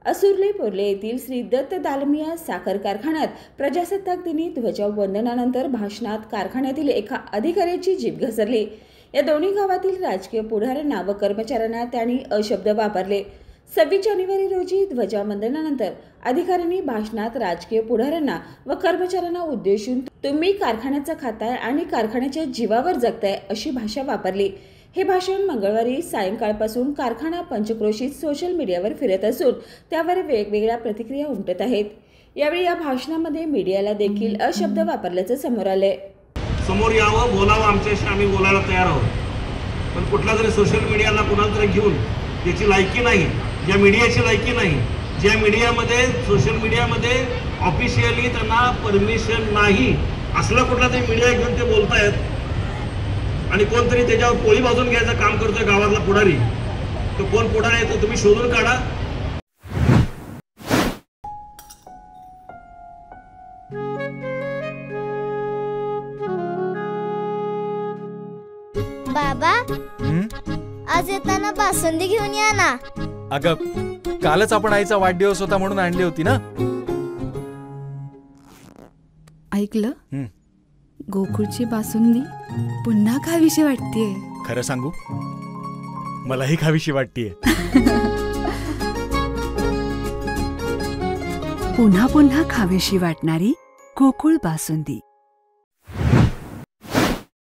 असुर्ले पोर्ले येथील श्री दत्त दालमिया साखर कारखान्यात प्रजासत्ताक दिनी ध्वजवंदनानंतर भाषणात कारखान्यातील एका अधिकाऱ्याची जीभ घसरली। या दोन्ही गावातील राजकीय पुढाऱ्यांना व कर्मचाऱ्यांना त्यांनी अशब्द वापरले। 26 जानेवारी रोजी ध्वजवंदनानंतर अधिकाऱ्यांनी भाषणात राजकीय पुढाऱ्यांना व कर्मचाऱ्यांना उद्देशून तुम्ही कारखान्याचा खाताय आणि कारखान्याच्या जीवावर जगताय अशी भाषा वापरली। हे भाषण मंगळवारी सायंकाळपासून कारखाना पंचक्रोशीत सोशल मीडियावर फिरत असून त्यावर वेगवेगळ्या प्रतिक्रिया उमटत आहेत। यावेळी या भाषणामध्ये मीडियाला देखील अशब्द वापरल्याचं समोर आले। समोर यावं, बोलावं, आमच्याशी आम्ही बोलायला तयार आहोत, पण कुठला तरी सोशल मीडियाला कुणाला तरी घेऊन त्याची लायकी नाही, ज्या मीडियाची लायकी नाही, ज्या मीडियामध्ये सोशल मीडियामध्ये ऑफिशियली त्यांना परमिशन नाही असला कुठला तरी मीडिया घेऊन ते बोलतायत आणि कोणतरी त्याच्यावर पोळी भाजून घ्यायचं काम करतोय गावातला पुढारी। तो कोण पुढारी आहे तो तुम्ही शोधून काढा। बाबा आज येताना बासुंदी घेऊन या ना। अगं कालच आपण आईचा वाढदिवस होता म्हणून आणली होती ना। ऐकलं, गोकुळची बासुंदी पुन्हा खावीशी वाटतेय। खरं सांगू, मलाही खावीशी वाटतेय। पुन्हा पुन्हा खावीशी वाटणारी गोकुळ बासुंदी।